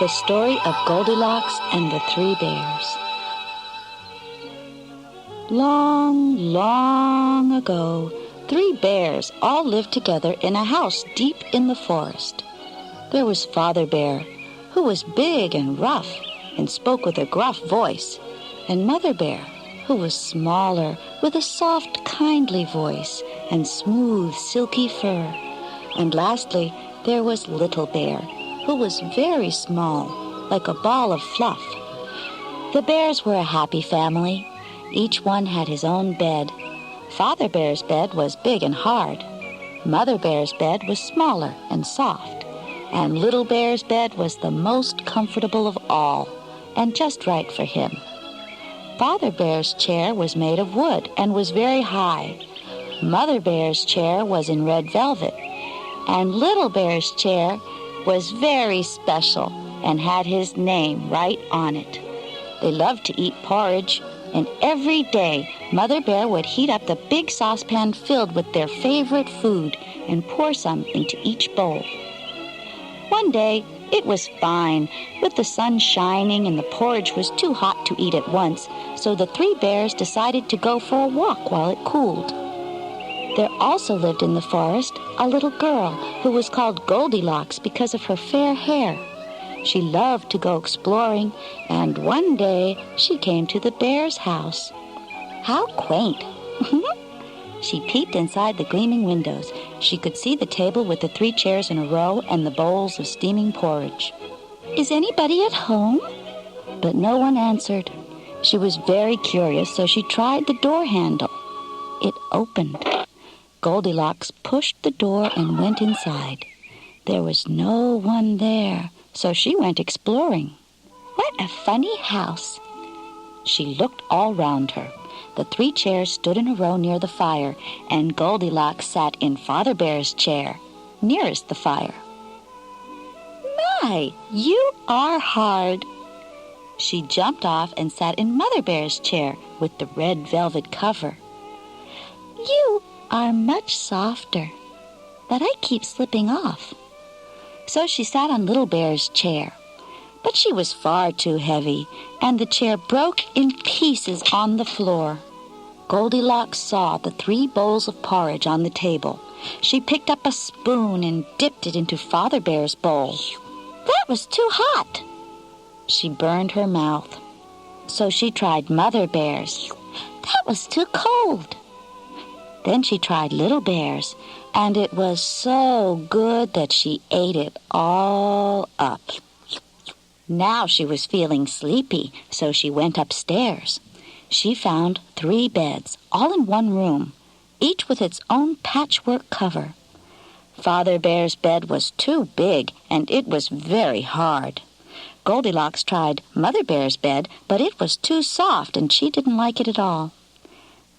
The story of Goldilocks and the Three Bears. Long, long ago, 3 bears all lived together in a house deep in the forest. There was Father Bear, who was big and rough and spoke with a gruff voice, and Mother Bear, who was smaller, with a soft, kindly voice and smooth, silky fur. And lastly, there was Little Bear, who was very small, like a ball of fluff. The bears were a happy family. Each one had his own bed. Father Bear's bed was big and hard. Mother Bear's bed was smaller and soft. And Little Bear's bed was the most comfortable of all, and just right for him. Father Bear's chair was made of wood and was very high. Mother Bear's chair was in red velvet, and Little Bear's chair was very special and had his name right on it. They loved to eat porridge, and every day Mother Bear would heat up the big saucepan filled with their favorite food and pour some into each bowl. One day, it was fine, with the sun shining and the porridge was too hot to eat at once, so the 3 bears decided to go for a walk while it cooled. There also lived in the forest a little girl who was called Goldilocks because of her fair hair. She loved to go exploring, and one day she came to the bear's house. How quaint! She peeped inside the gleaming windows. She could see the table with the 3 chairs in a row and the bowls of steaming porridge. "Is anybody at home?" But no one answered. She was very curious, so she tried the door handle. It opened. Goldilocks pushed the door and went inside. There was no one there, so she went exploring. What a funny house! She looked all round her. The 3 chairs stood in a row near the fire, and Goldilocks sat in Father Bear's chair, nearest the fire. "My, you are hard!" She jumped off and sat in Mother Bear's chair with the red velvet cover. "You are much softer, but I keep slipping off." So she sat on Little Bear's chair. But she was far too heavy, and the chair broke in pieces on the floor. Goldilocks saw the 3 bowls of porridge on the table. She picked up a spoon and dipped it into Father Bear's bowl. That was too hot. She burned her mouth. So she tried Mother Bear's. That was too cold. Then she tried Little Bear's, and it was so good that she ate it all up. Now she was feeling sleepy, so she went upstairs. She found 3 beds, all in one room, each with its own patchwork cover. Father Bear's bed was too big, and it was very hard. Goldilocks tried Mother Bear's bed, but it was too soft, and she didn't like it at all.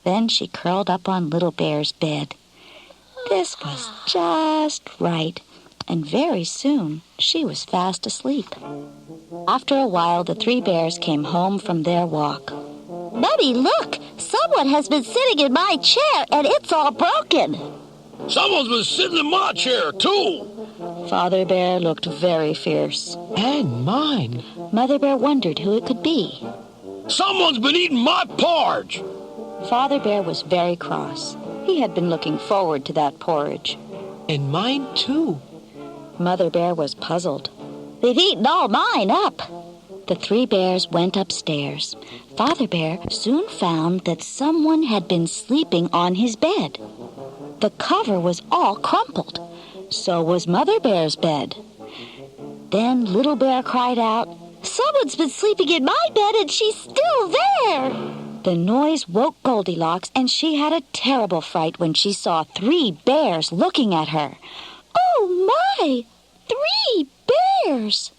Then she curled up on Little Bear's bed. This was just right, and very soon she was fast asleep. After a while, the 3 bears came home from their walk. "Mummy, look! Someone has been sitting in my chair, and it's all broken." "Someone's been sitting in my chair, too." Father Bear looked very fierce. "And mine." Mother Bear wondered who it could be. "Someone's been eating my porridge." Father Bear was very cross. He had been looking forward to that porridge. "And mine, too." Mother Bear was puzzled. "They've eaten all mine up." The 3 bears went upstairs. Father Bear soon found that someone had been sleeping on his bed. The cover was all crumpled. So was Mother Bear's bed. Then Little Bear cried out, "Someone's been sleeping in my bed, and she's still there!" The noise woke Goldilocks, and she had a terrible fright when she saw 3 bears looking at her. "Oh, my! 3 bears!"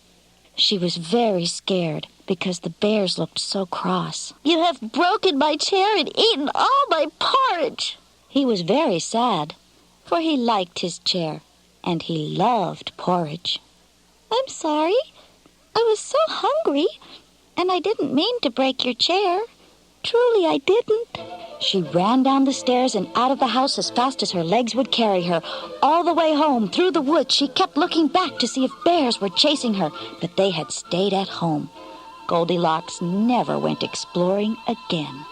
She was very scared because the bears looked so cross. "You have broken my chair and eaten all my porridge." He was very sad, for he liked his chair, and he loved porridge. "I'm sorry. I was so hungry, and I didn't mean to break your chair," truly I didn't." She ran down the stairs and out of the house as fast as her legs would carry her. All the way home, through the woods, she kept looking back to see if bears were chasing her, but they had stayed at home. Goldilocks never went exploring again.